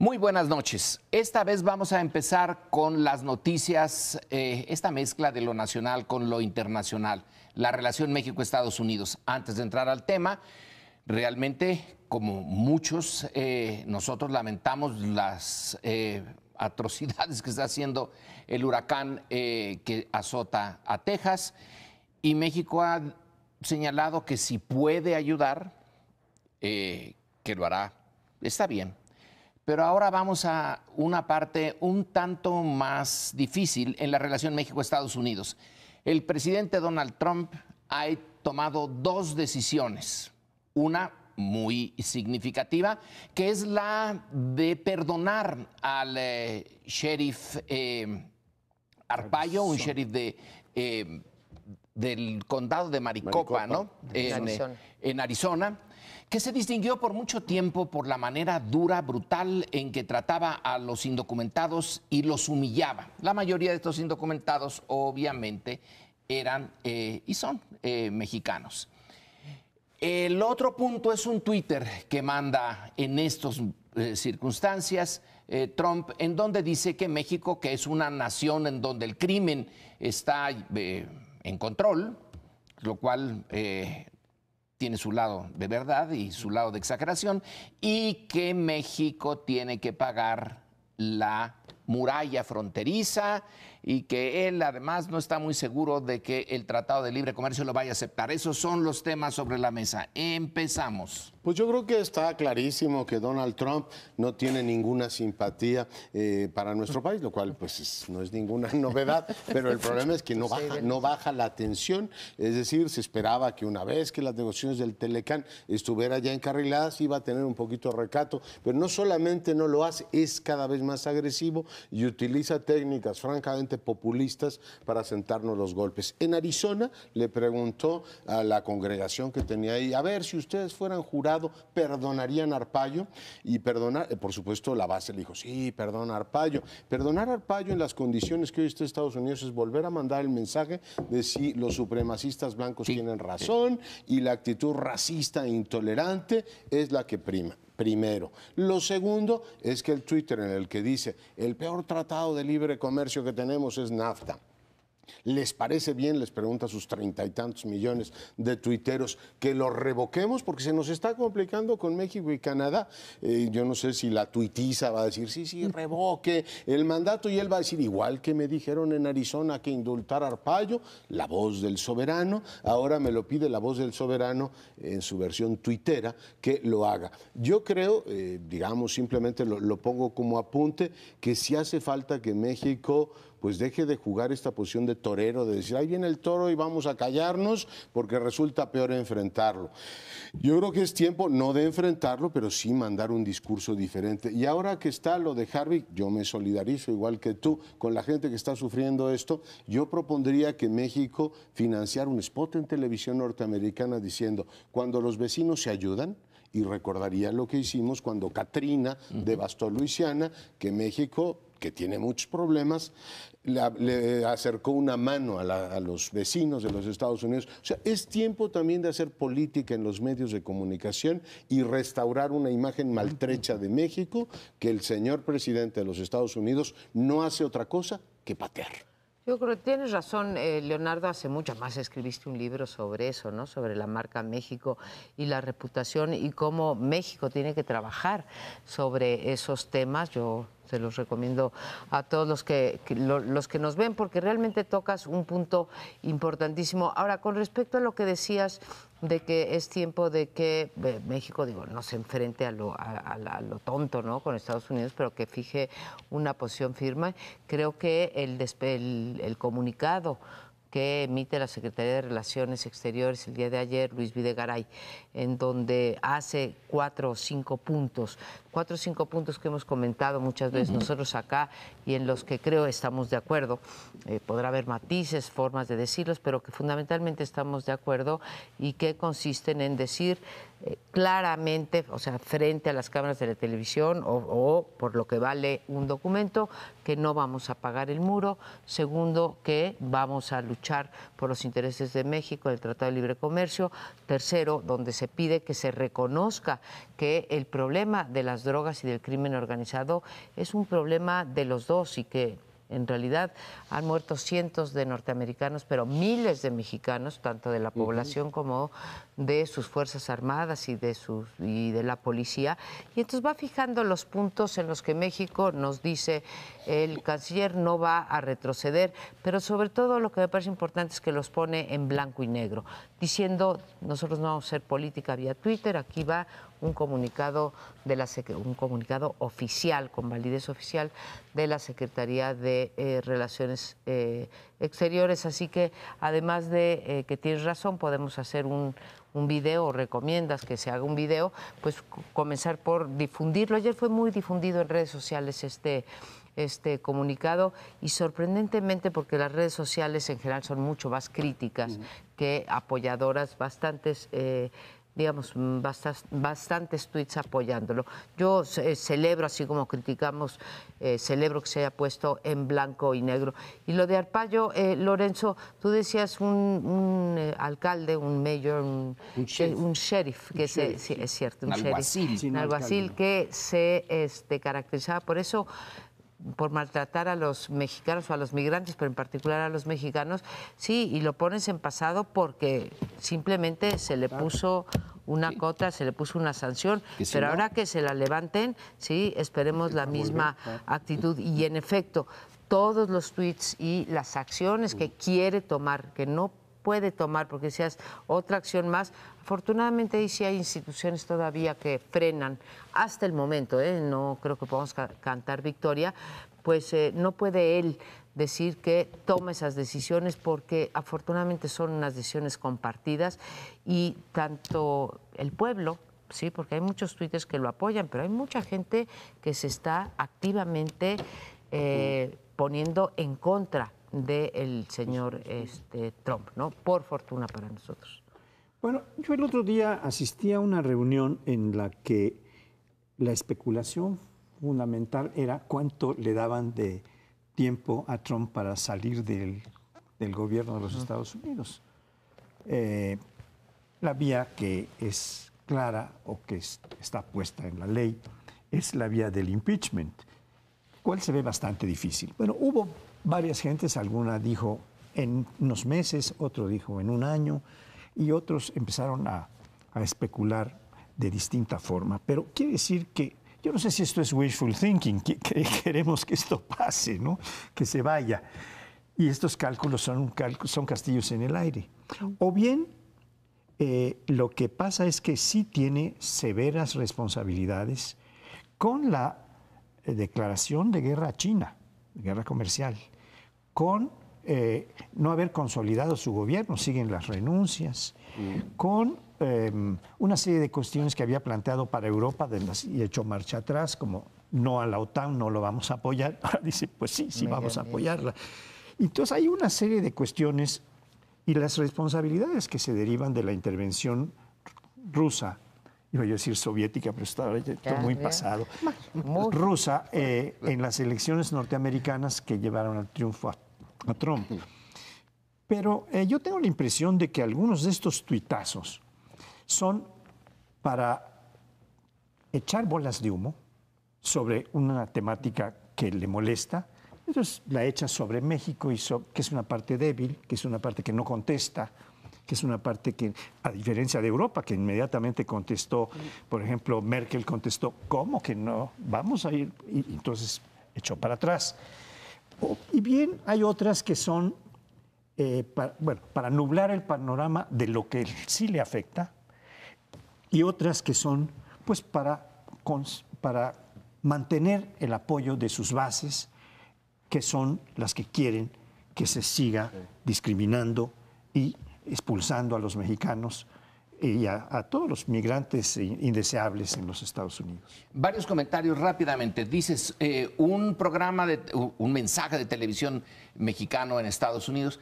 Muy buenas noches. Esta vez vamos a empezar con las noticias, esta mezcla de lo nacional con lo internacional, la relación México-Estados Unidos. Antes de entrar al tema, realmente, como muchos, nosotros lamentamos las atrocidades que está haciendo el huracán que azota a Texas, y México ha señalado que si puede ayudar, que lo hará. Está bien. Pero ahora vamos a una parte un tanto más difícil en la relación México-Estados Unidos. El presidente Donald Trump ha tomado dos decisiones. Una muy significativa, que es la de perdonar al sheriff Arpaio, un sheriff del condado de Maricopa, ¿no? En Arizona, que se distinguió por mucho tiempo por la manera dura, brutal en que trataba a los indocumentados y los humillaba. La mayoría de estos indocumentados, obviamente, eran y son mexicanos. El otro punto es un Twitter que manda en estas circunstancias Trump, en donde dice que México, que es una nación en donde el crimen está en control, lo cual tiene su lado de verdad y su lado de exageración, y que México tiene que pagar la muralla fronteriza y que él además no está muy seguro de que el Tratado de Libre Comercio lo vaya a aceptar. Esos son los temas sobre la mesa. Empezamos. Pues yo creo que está clarísimo que Donald Trump no tiene ninguna simpatía para nuestro país, lo cual pues no es ninguna novedad, pero el problema es que no baja la tensión. Es decir, se esperaba que una vez que las negociaciones del Telecán estuviera ya encarriladas iba a tener un poquito de recato, pero no solamente no lo hace, es cada vez más agresivo y utiliza técnicas francamente populistas para sentarnos los golpes. En Arizona le preguntó a la congregación que tenía ahí, a ver, si ustedes fueran jurados, ¿perdonarían a Arpaio? Y perdonar, por supuesto, la base le dijo, sí, perdona a Arpaio. Perdonar a Arpaio en las condiciones que hoy está Estados Unidos es volver a mandar el mensaje de si los supremacistas blancos tienen razón y la actitud racista e intolerante es la que prima. Primero. Lo segundo es que el Twitter en el que dice el peor tratado de libre comercio que tenemos es NAFTA. ¿Les parece bien? Les pregunta a sus 30 y tantos millones de tuiteros que lo revoquemos porque se nos está complicando con México y Canadá. Yo no sé si la tuitiza va a decir, sí, revoque el mandato, y él va a decir, igual que me dijeron en Arizona que indultar a Arpaio, la voz del soberano, ahora me lo pide la voz del soberano en su versión tuitera que lo haga. Yo creo, digamos, simplemente lo pongo como apunte, que sí hace falta que México pues deje de jugar esta posición de torero, de decir, ahí viene el toro y vamos a callarnos porque resulta peor enfrentarlo. Yo creo que es tiempo no de enfrentarlo, pero sí mandar un discurso diferente. Y ahora que está lo de Harvey, yo me solidarizo igual que tú con la gente que está sufriendo esto. Yo propondría que México financiara un spot en televisión norteamericana diciendo, cuando los vecinos se ayudan, y recordaría lo que hicimos cuando Katrina devastó Luisiana, que México, que tiene muchos problemas, le acercó una mano a los vecinos de los Estados Unidos. O sea, es tiempo también de hacer política en los medios de comunicación y restaurar una imagen maltrecha de México que el señor presidente de los Estados Unidos no hace otra cosa que patear. Yo creo que tienes razón, Leonardo, hace mucho más escribiste un libro sobre eso, ¿no? Sobre la marca México y la reputación y cómo México tiene que trabajar sobre esos temas. Yo se los recomiendo a todos los que nos ven, porque realmente tocas un punto importantísimo. Ahora, con respecto a lo que decías de que es tiempo de que México, no se enfrente a lo tonto, ¿no? Con Estados Unidos, pero que fije una posición firme. Creo que el comunicado que emite la Secretaría de Relaciones Exteriores el día de ayer, Luis Videgaray, en donde hace 4 o 5 puntos que hemos comentado muchas veces nosotros acá y en los que creo estamos de acuerdo. Podrá haber matices, formas de decirlos, pero que fundamentalmente estamos de acuerdo y que consisten en decir claramente, o sea, frente a las cámaras de la televisión o por lo que vale un documento, que no vamos a pagar el muro. Segundo, que vamos a luchar luchar por los intereses de México en el Tratado de Libre Comercio. Tercero, donde se pide que se reconozca que el problema de las drogas y del crimen organizado es un problema de los dos y que en realidad han muerto cientos de norteamericanos, pero miles de mexicanos, tanto de la población como de sus Fuerzas Armadas y de la policía. Y entonces va fijando los puntos en los que México nos dice el canciller no va a retroceder, pero sobre todo lo que me parece importante es que los pone en blanco y negro, diciendo nosotros no vamos a hacer política vía Twitter, aquí va un comunicado un comunicado oficial, con validez oficial, de la Secretaría de Relaciones Exteriores. Así que, además de que tienes razón, podemos hacer un video, o recomiendas que se haga un video, pues comenzar por difundirlo. Ayer fue muy difundido en redes sociales este comunicado y sorprendentemente, porque las redes sociales en general son mucho más críticas que apoyadoras, bastantes tweets apoyándolo. Yo celebro, así como criticamos, celebro que se haya puesto en blanco y negro. Y lo de Arpaio, Lorenzo, tú decías un alcalde, un mayor, un sheriff, que sí, es cierto, un alguacil que se caracterizaba por eso, por maltratar a los mexicanos o a los migrantes, pero en particular a los mexicanos, sí, y lo pones en pasado porque simplemente se le puso una cota, se le puso una sanción, pero ahora que se la levanten, sí, esperemos la misma actitud. Y en efecto, todos los tweets y las acciones que quiere tomar, que no puede tomar, porque decías otra acción más. Afortunadamente ahí sí hay instituciones todavía que frenan hasta el momento, no creo que podamos cantar victoria, pues no puede él decir que toma esas decisiones porque afortunadamente son unas decisiones compartidas y tanto el pueblo, sí, porque hay muchos tuites que lo apoyan, pero hay mucha gente que se está activamente poniendo en contra del señor Trump, ¿no? Por fortuna para nosotros. Bueno, yo el otro día asistí a una reunión en la que la especulación fundamental era cuánto le daban de tiempo a Trump para salir del gobierno de los Estados Unidos. La vía que es clara o que está puesta en la ley es la vía del impeachment, cual se ve bastante difícil. Bueno, hubo varias gentes, alguna dijo en unos meses, otro dijo en un año, y otros empezaron a especular de distinta forma. Pero quiere decir que, yo no sé si esto es wishful thinking, que queremos que esto pase, ¿no? Que se vaya. Y estos cálculos son castillos en el aire. O bien, lo que pasa es que sí tiene severas responsabilidades con la declaración de guerra a China, guerra comercial, con no haber consolidado su gobierno, siguen las renuncias, con una serie de cuestiones que había planteado para Europa y hecho marcha atrás, como no a la OTAN, no lo vamos a apoyar. Ahora dice, pues sí, vamos a apoyarla. Entonces hay una serie de cuestiones y las responsabilidades que se derivan de la intervención rusa, iba yo a decir soviética, pero está muy pasado, rusa, en las elecciones norteamericanas que llevaron al triunfo a Trump. Pero yo tengo la impresión de que algunos de estos tuitazos son para echar bolas de humo sobre una temática que le molesta. Entonces la echa sobre México, que es una parte débil, que es una parte que no contesta, que es una parte que, a diferencia de Europa, que inmediatamente contestó, por ejemplo, Merkel contestó, ¿cómo que no? Vamos a ir, y entonces echó para atrás. Y bien, hay otras que son, para nublar el panorama de lo que sí le afecta, y otras que son, pues, para mantener el apoyo de sus bases, que son las que quieren que se siga discriminando y expulsando a los mexicanos y a todos los migrantes indeseables en los Estados Unidos. Varios comentarios rápidamente. Dices, un mensaje de televisión mexicano en Estados Unidos.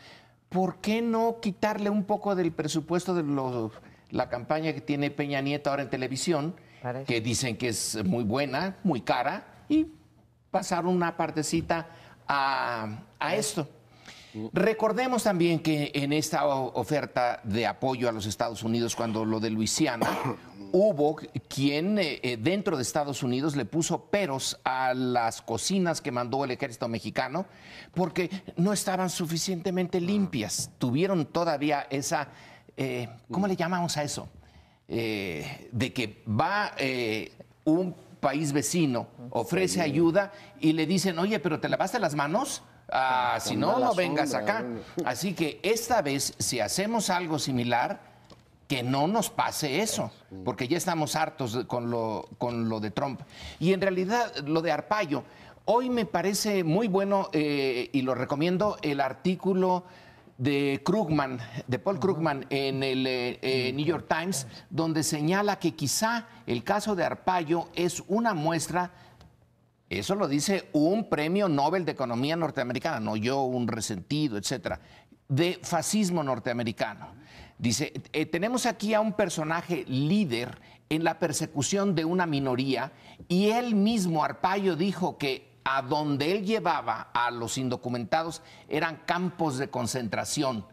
¿Por qué no quitarle un poco del presupuesto de la campaña que tiene Peña Nieto ahora en televisión, que dicen que es muy buena, muy cara, y pasar una partecita a esto? Recordemos también que en esta oferta de apoyo a los Estados Unidos, cuando lo de Luisiana, hubo quien dentro de Estados Unidos le puso peros a las cocinas que mandó el ejército mexicano porque no estaban suficientemente limpias. Tuvieron todavía esa, ¿cómo le llamamos a eso? De que va un país vecino, ofrece ayuda y le dicen, oye, ¿pero te lavaste las manos? Si no, no vengas acá. Así que esta vez, si hacemos algo similar, que no nos pase eso, porque ya estamos hartos con lo de Trump. Y en realidad, lo de Arpaio, hoy me parece muy bueno y lo recomiendo, el artículo de Krugman, de Paul Krugman en el New York Times, donde señala que quizá el caso de Arpaio es una muestra. Eso lo dice un premio Nobel de Economía norteamericana, no yo, un resentido, etcétera, de fascismo norteamericano. Dice, tenemos aquí a un personaje líder en la persecución de una minoría y él mismo, Arpaio, dijo que a donde él llevaba a los indocumentados eran campos de concentración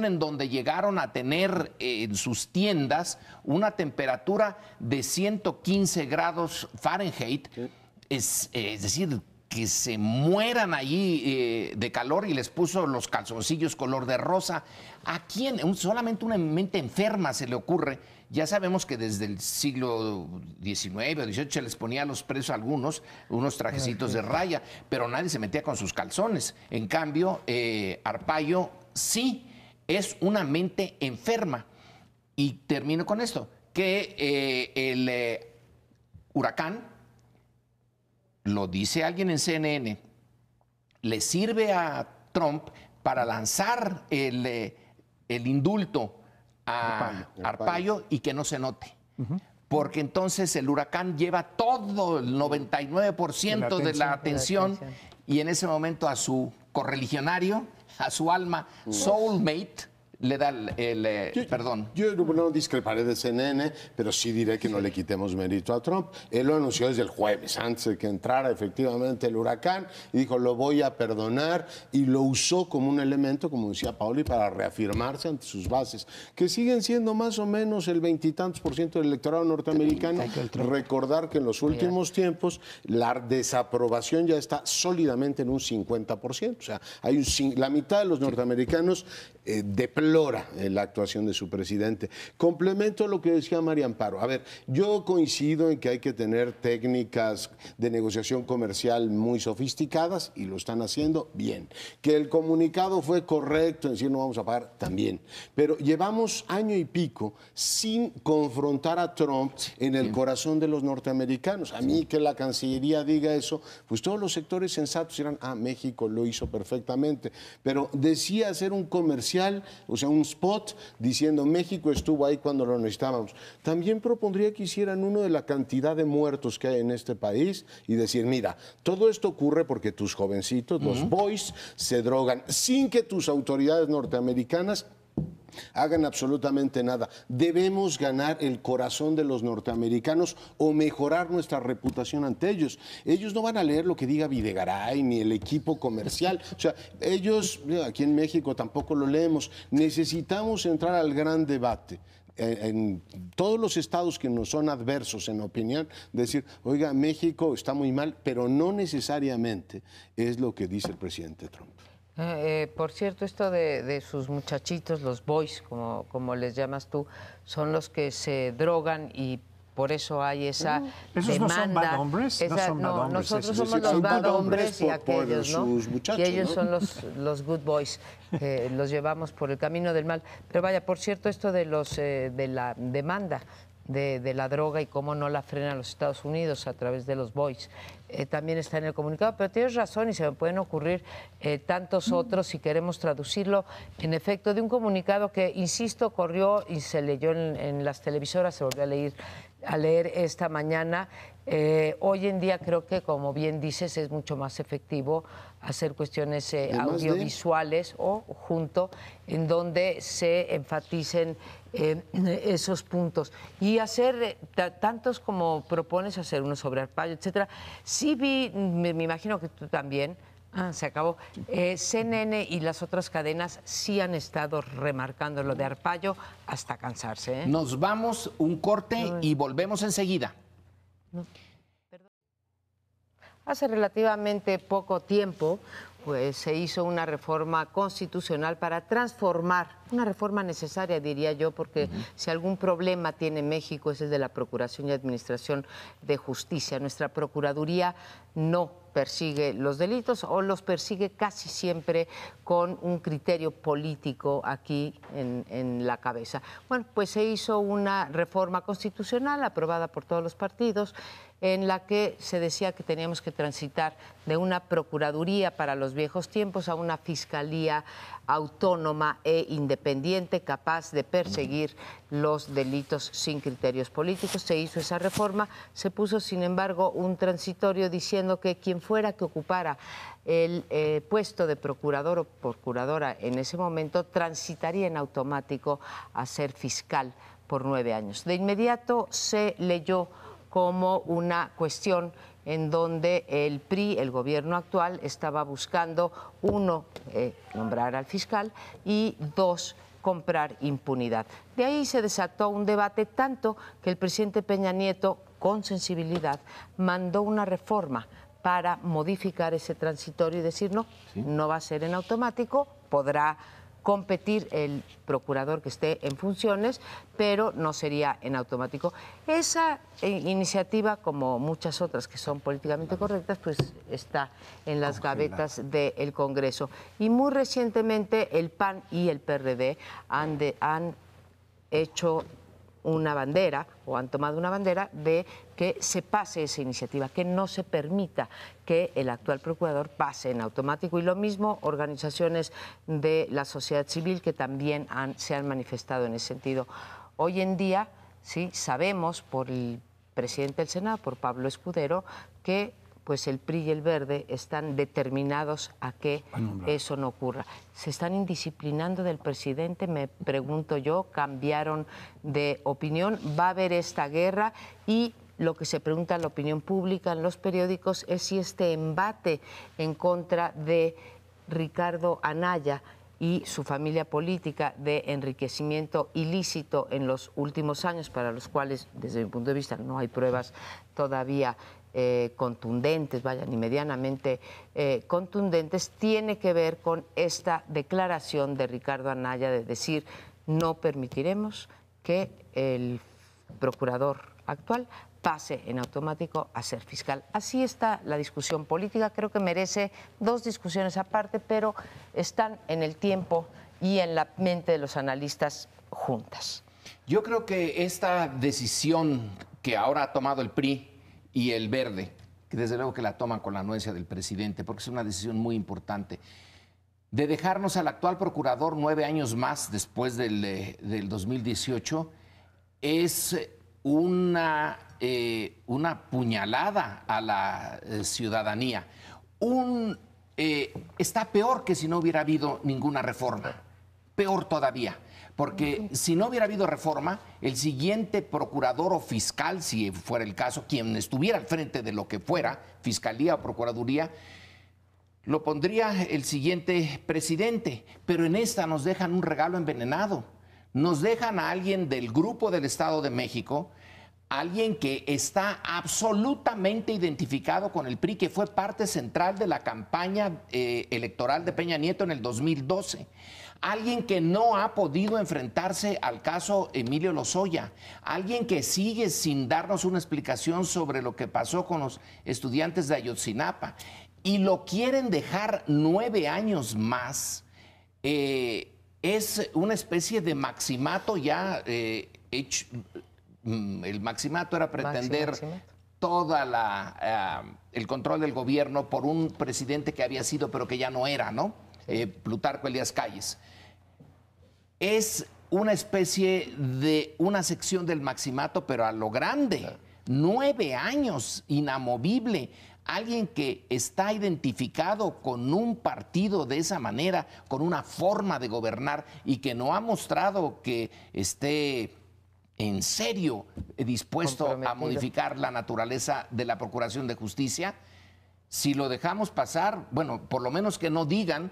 en donde llegaron a tener en sus tiendas una temperatura de 115 grados Fahrenheit, es decir, que se mueran allí de calor, y les puso los calzoncillos color de rosa. ¿A quién? Solamente una mente enferma se le ocurre. Ya sabemos que desde el siglo XIX o XVIII se les ponía a los presos algunos unos trajecitos de raya, pero nadie se metía con sus calzones. En cambio, Arpaio sí es una mente enferma. Y termino con esto, que el huracán, lo dice alguien en CNN, le sirve a Trump para lanzar el indulto a Arpaio y que no se note. Porque entonces el huracán lleva todo el 99% de la atención y en ese momento a su correligionario, a su alma soulmate, le da el perdón. Yo no discreparé de CNN, pero sí diré que no le quitemos mérito a Trump. Él lo anunció desde el jueves, antes de que entrara efectivamente el huracán, y dijo, lo voy a perdonar, y lo usó como un elemento, como decía Pauli, para reafirmarse ante sus bases, que siguen siendo más o menos el 20 y tantos % del electorado norteamericano. Recordar que en los últimos tiempos la desaprobación ya está sólidamente en un 50%. O sea, hay la mitad de los norteamericanos deplora la actuación de su presidente. Complemento lo que decía María Amparo. A ver, yo coincido en que hay que tener técnicas de negociación comercial muy sofisticadas y lo están haciendo bien. Que el comunicado fue correcto en decir no vamos a pagar, también. Pero llevamos año y pico sin confrontar a Trump en el corazón de los norteamericanos. A mí que la Cancillería diga eso, pues todos los sectores sensatos dirán, México lo hizo perfectamente. Pero decía hacer un comercial, o sea, un spot diciendo México estuvo ahí cuando lo necesitábamos. También propondría que hicieran uno de la cantidad de muertos que hay en este país y decir, mira, todo esto ocurre porque tus jovencitos, los boys, se drogan sin que tus autoridades norteamericanas hagan absolutamente nada. Debemos ganar el corazón de los norteamericanos o mejorar nuestra reputación ante ellos. Ellos no van a leer lo que diga Videgaray ni el equipo comercial. O sea, ellos, aquí en México tampoco lo leemos. Necesitamos entrar al gran debate. En todos los estados que nos son adversos en opinión, decir, oiga, México está muy mal, pero no necesariamente es lo que dice el presidente Trump. Por cierto, esto de sus muchachitos, los boys, como les llamas tú, son los que se drogan y por eso hay esa ¿Esos demanda. no son bad hombres? No son bad hombres. Nosotros somos los bad hombres y aquellos, ¿no? Muchachos, y ellos ¿no? son los good boys, los llevamos por el camino del mal. Pero vaya, por cierto, esto de la demanda de la droga y cómo no la frenan los Estados Unidos a través de los boys. También está en el comunicado, pero tienes razón y se me pueden ocurrir tantos otros si queremos traducirlo en efecto de un comunicado que, insisto, corrió y se leyó en las televisoras, se volvió a leer esta mañana. Hoy en día creo que, como bien dices, es mucho más efectivo hacer cuestiones audiovisuales o junto en donde se enfaticen esos puntos y hacer tantos como propones hacer uno sobre Arpaio, etcétera. Sí vi, me imagino que tú también, Se acabó. CNN y las otras cadenas sí han estado remarcando lo de Arpaio hasta cansarse. Nos vamos un corte y volvemos enseguida. Hace relativamente poco tiempo, pues se hizo una reforma constitucional para transformar, una reforma necesaria, diría yo, porque si algún problema tiene México es el de la Procuración y Administración de Justicia. Nuestra Procuraduría no persigue los delitos o los persigue casi siempre con un criterio político aquí en la cabeza. Bueno, pues se hizo una reforma constitucional aprobada por todos los partidos, en la que se decía que teníamos que transitar de una procuraduría para los viejos tiempos a una fiscalía autónoma e independiente capaz de perseguir los delitos sin criterios políticos. Se hizo esa reforma, se puso sin embargo un transitorio diciendo que quien fuera que ocupara el puesto de procurador o procuradora en ese momento transitaría en automático a ser fiscal por 9 años. De inmediato se leyó como una cuestión en donde el PRI, el gobierno actual, estaba buscando, uno, nombrar al fiscal y dos, comprar impunidad. De ahí se desató un debate tanto que el presidente Peña Nieto, con sensibilidad, mandó una reforma para modificar ese transitorio y decir no va a ser en automático, podrá competir el procurador que esté en funciones, pero no sería en automático. Esa iniciativa, como muchas otras que son políticamente correctas, pues está en las gavetas del Congreso. Y muy recientemente el PAN y el PRD han hecho una bandera o han tomado una bandera de que se pase esa iniciativa, que no se permita que el actual procurador pase en automático. Y lo mismo organizaciones de la sociedad civil que también se han manifestado en ese sentido. Hoy en día, sí, sabemos por el presidente del Senado, por Pablo Escudero, que pues el PRI y el Verde están determinados a que eso no ocurra. ¿Se están indisciplinando del presidente? Me pregunto yo, ¿cambiaron de opinión? ¿Va a haber esta guerra? Y lo que se pregunta en la opinión pública, en los periódicos, es si este embate en contra de Ricardo Anaya y su familia política de enriquecimiento ilícito en los últimos años, para los cuales, desde mi punto de vista, no hay pruebas todavía contundentes, ni medianamente contundentes, tiene que ver con esta declaración de Ricardo Anaya de decir no permitiremos que el procurador actual pase en automático a ser fiscal. Así está la discusión política, creo que merece dos discusiones aparte, pero están en el tiempo y en la mente de los analistas juntas. Yo creo que esta decisión que ahora ha tomado el PRI y el Verde, que desde luego que la toman con la anuencia del presidente, porque es una decisión muy importante, de dejarnos al actual procurador 9 años más después del 2018, es una puñalada a la ciudadanía. Está peor que si no hubiera habido ninguna reforma, peor todavía. Porque si no hubiera habido reforma, el siguiente procurador o fiscal, si fuera el caso, quien estuviera al frente de lo que fuera, fiscalía o procuraduría, lo pondría el siguiente presidente. Pero en esta nos dejan un regalo envenenado. Nos dejan a alguien del Grupo del Estado de México, alguien que está absolutamente identificado con el PRI, que fue parte central de la campaña electoral de Peña Nieto en el 2012. Alguien que no ha podido enfrentarse al caso Emilio Lozoya, alguien que sigue sin darnos una explicación sobre lo que pasó con los estudiantes de Ayotzinapa, y lo quieren dejar 9 años más. Es una especie de maximato ya hecho. El maximato era pretender toda el control del gobierno por un presidente que había sido pero que ya no era, ¿no? Plutarco Elías Calles. Es una especie de una sección del maximato, pero a lo grande. 9 años, inamovible. Alguien que está identificado con un partido de esa manera, con una forma de gobernar y que no ha mostrado que esté en serio dispuesto a modificar la naturaleza de la Procuración de Justicia, Si lo dejamos pasar, bueno, por lo menos que no digan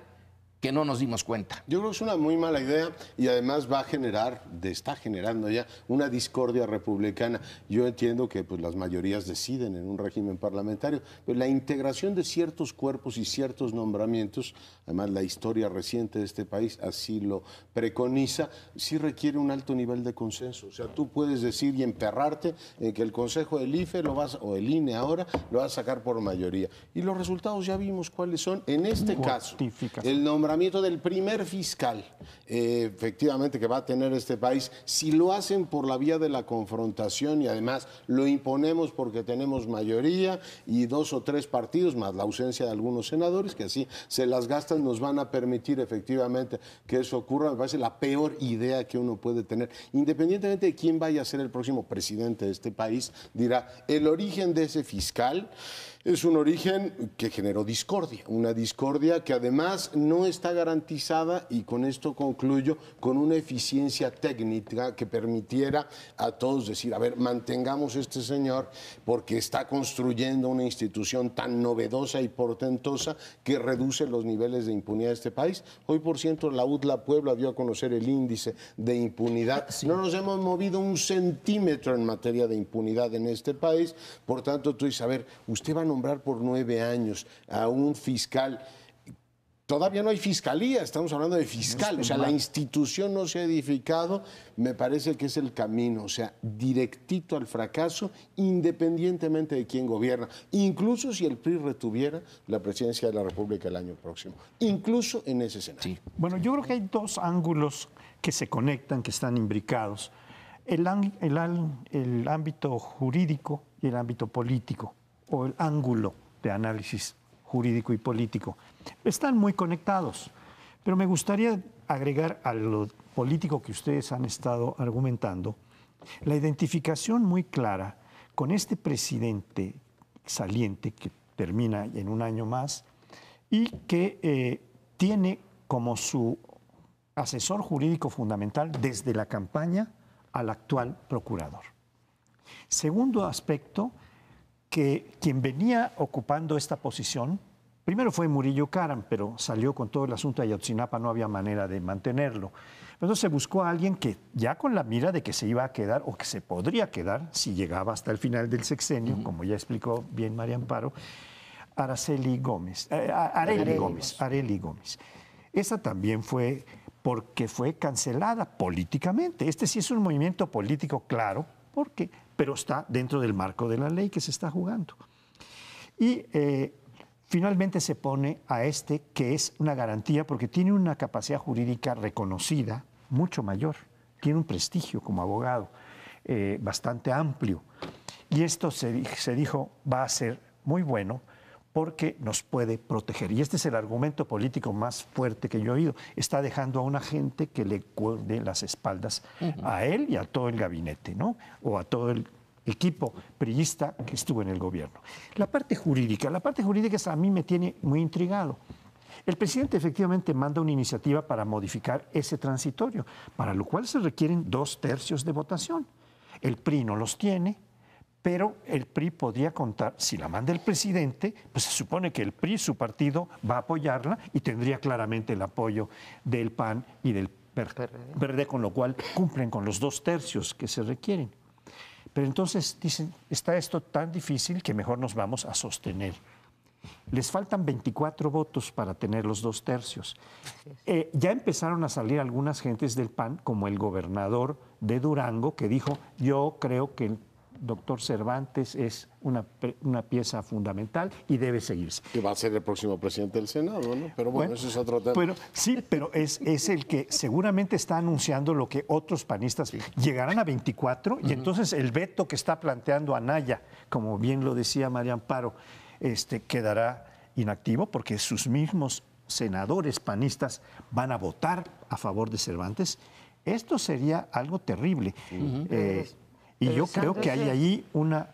que no nos dimos cuenta. Yo creo que es una muy mala idea y además va a generar, está generando ya una discordia republicana. Yo entiendo que pues, las mayorías deciden en un régimen parlamentario, pero la integración de ciertos cuerpos y ciertos nombramientos, además la historia reciente de este país así lo preconiza, sí requiere un alto nivel de consenso. O sea, tú puedes decir y emperrarte en que el Consejo del IFE o el INE ahora lo va a sacar por mayoría. Y los resultados ya vimos cuáles son. En este caso, el nombramiento del primer fiscal, efectivamente, que va a tener este país, si lo hacen por la vía de la confrontación y además lo imponemos porque tenemos mayoría y 2 o 3 partidos, más la ausencia de algunos senadores, que así se las gastan, nos van a permitir efectivamente que eso ocurra. Me parece la peor idea que uno puede tener. Independientemente de quién vaya a ser el próximo presidente de este país, dirá, el origen de ese fiscal es un origen que generó discordia, una discordia que además no está garantizada, y con esto concluyo, con una eficiencia técnica que permitiera a todos decir, a ver, mantengamos este señor porque está construyendo una institución tan novedosa y portentosa que reduce los niveles de impunidad de este país. Hoy, por ciento, la UDLA Puebla dio a conocer el índice de impunidad. No nos hemos movido un centímetro en materia de impunidad en este país. Por tanto, tú dices, a ver, usted va a nombrar por 9 años a un fiscal. Todavía no hay fiscalía, estamos hablando de fiscal, o sea, la institución no se ha edificado, me parece que es el camino, o sea, directito al fracaso, independientemente de quién gobierna, incluso si el PRI retuviera la presidencia de la República el año próximo, incluso en ese escenario. Sí. Bueno, yo creo que hay 2 ángulos que se conectan, que están imbricados, el ámbito jurídico y el ámbito político, o el ángulo de análisis jurídico y político. Están muy conectados, pero me gustaría agregar a lo político que ustedes han estado argumentando, la identificación muy clara con este presidente saliente que termina en un año más y que tiene como su asesor jurídico fundamental desde la campaña al actual procurador. Segundo aspecto, que quien venía ocupando esta posición, primero fue Murillo Karam, pero salió con todo el asunto de Ayotzinapa, no había manera de mantenerlo. Entonces se buscó a alguien que ya con la mira de que se iba a quedar o que se podría quedar si llegaba hasta el final del sexenio, como ya explicó bien María Amparo, Areli Gómez. Esa también fue porque fue cancelada políticamente. Este sí es un movimiento político claro, pero está dentro del marco de la ley que se está jugando. Y finalmente se pone a este, que es una garantía porque tiene una capacidad jurídica reconocida mucho mayor, tiene un prestigio como abogado bastante amplio. Y esto se dijo va a ser muy bueno porque nos puede proteger. Y este es el argumento político más fuerte que yo he oído. Está dejando a una gente que le cuerde las espaldas a él y a todo el gabinete, ¿no? O a todo el equipo priista que estuvo en el gobierno. La parte jurídica a mí me tiene muy intrigado. El presidente efectivamente manda una iniciativa para modificar ese transitorio, para lo cual se requieren 2/3 de votación. El PRI no los tiene, pero el PRI podría contar, si la manda el presidente, pues se supone que el PRI, su partido, va a apoyarla y tendría claramente el apoyo del PAN y del PRD, con lo cual cumplen con los 2/3 que se requieren. Pero entonces dicen, está esto tan difícil que mejor nos vamos a sostener. Les faltan 24 votos para tener los 2/3. Ya empezaron a salir algunas gentes del PAN, como el gobernador de Durango, que dijo, yo creo que el doctor Cervantes es una pieza fundamental y debe seguirse. Que va a ser el próximo presidente del Senado, ¿no? Pero bueno, eso es otro tema. Pero es el que seguramente está anunciando lo que otros panistas llegarán a 24 y entonces el veto que está planteando Anaya, como bien lo decía María Amparo, quedará inactivo porque sus mismos senadores panistas van a votar a favor de Cervantes. Esto sería algo terrible. Y yo creo que hay ahí una...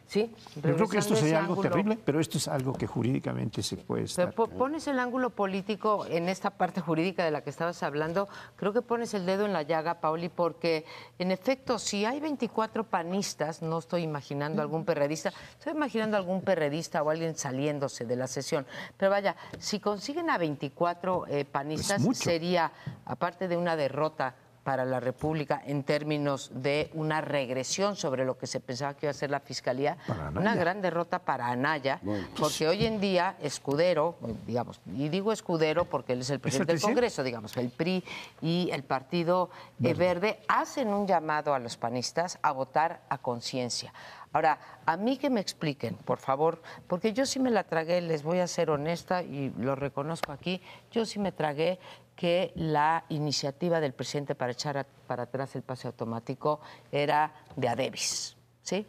Sí, yo creo que esto sería algo ángulo terrible, pero esto es algo que jurídicamente se puede estar. Pones el ángulo político en esta parte jurídica de la que estabas hablando, creo que pones el dedo en la llaga, Pauli, porque en efecto, si hay 24 panistas, no estoy imaginando algún perredista, estoy imaginando algún perredista o alguien saliéndose de la sesión, pero vaya, si consiguen a 24 panistas, sería, aparte de una derrota para la República en términos de una regresión sobre lo que se pensaba que iba a ser la Fiscalía, una gran derrota para Anaya, porque hoy en día Escudero, digamos, y digo Escudero porque él es el presidente del Congreso, digamos, el PRI y el Partido Verde hacen un llamado a los panistas a votar a conciencia. Ahora, a mí que me expliquen, por favor, porque yo sí me la tragué, les voy a ser honesta y lo reconozco aquí, yo sí me tragué que la iniciativa del presidente para echar para atrás el pase automático era de a Davis, ¿sí?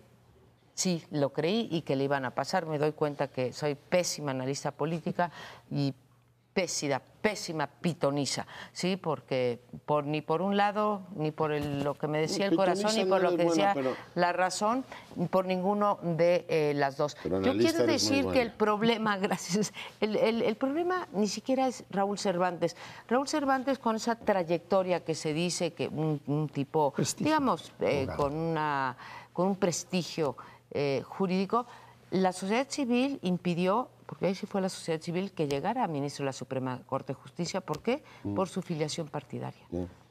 Sí, lo creí y que le iban a pasar. Me doy cuenta que soy pésima analista política y pésima pitoniza, ¿sí? Porque ni por un lado, ni por lo que me decía el corazón, ni por lo que decía la razón, ni por ninguno de las dos. Yo quiero decir que el problema, gracias, el problema ni siquiera es Raúl Cervantes. Raúl Cervantes, con esa trayectoria que se dice, que un tipo, digamos, con un prestigio jurídico, la sociedad civil impidió, porque ahí sí fue la sociedad civil, que llegara a ministro de la Suprema Corte de Justicia. ¿Por qué? Por su filiación partidaria.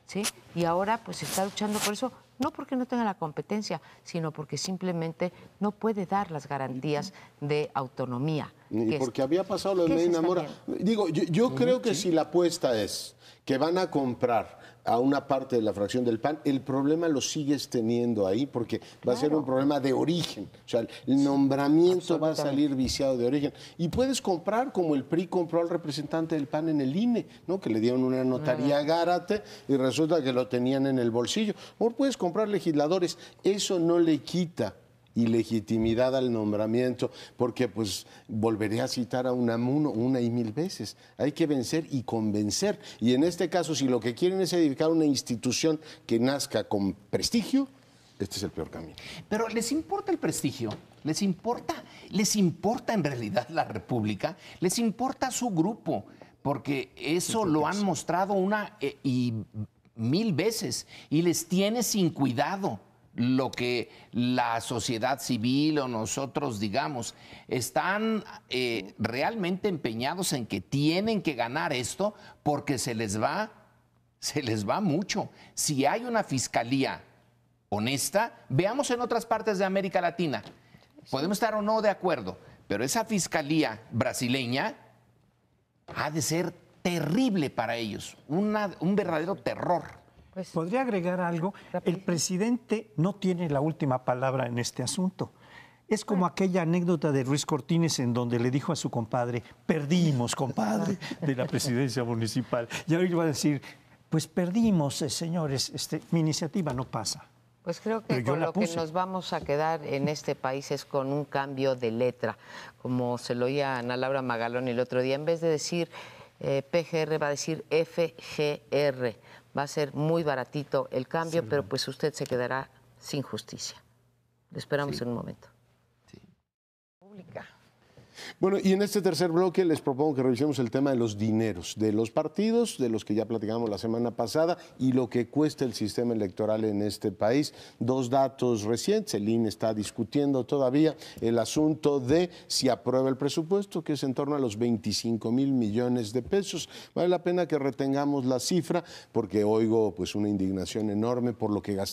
¿Sí? Y ahora pues está luchando por eso, no porque no tenga la competencia, sino porque simplemente no puede dar las garantías de autonomía. Y porque había pasado lo de Medina Mora. Digo, yo creo que si la apuesta es que van a comprar a una parte de la fracción del PAN, el problema lo sigues teniendo ahí porque va a ser un problema de origen. O sea, el nombramiento va a salir viciado de origen. Y puedes comprar como el PRI compró al representante del PAN en el INE, ¿no? Que le dieron una notaría a Gárate y resulta que lo tenían en el bolsillo. O puedes comprar legisladores. Eso no le quita ilegitimidad al nombramiento, porque pues volveré a citar a Unamuno una y mil veces. Hay que vencer y convencer. Y en este caso, si lo que quieren es edificar una institución que nazca con prestigio, este es el peor camino. Pero ¿les importa el prestigio? ¿Les importa en realidad la República? ¿Les importa su grupo? Porque eso lo han mostrado una y mil veces y les tiene sin cuidado. Lo que la sociedad civil o nosotros digamos, están realmente empeñados en que tienen que ganar esto porque se les va mucho. Si hay una fiscalía honesta, veamos en otras partes de América Latina, podemos estar o no de acuerdo, pero esa fiscalía brasileña ha de ser terrible para ellos, un verdadero terror. ¿Podría agregar algo? El presidente no tiene la última palabra en este asunto. Es como aquella anécdota de Ruiz Cortines en donde le dijo a su compadre, perdimos, compadre, de la presidencia municipal. Y ahora iba a decir, pues perdimos, señores, mi iniciativa no pasa. Pues creo que con lo que nos vamos a quedar en este país es con un cambio de letra. Como se lo oía a Ana Laura Magalón el otro día, en vez de decir PGR va a decir FGR. Va a ser muy baratito el cambio, pero pues usted se quedará sin justicia. Lo esperamos en un momento. Pública. Bueno, y en este tercer bloque les propongo que revisemos el tema de los dineros, de los partidos, de los que ya platicamos la semana pasada, y lo que cuesta el sistema electoral en este país. Dos datos recientes, el INE está discutiendo todavía el asunto de si aprueba el presupuesto, que es en torno a los 25,000 millones de pesos. Vale la pena que retengamos la cifra, porque oigo pues una indignación enorme por lo que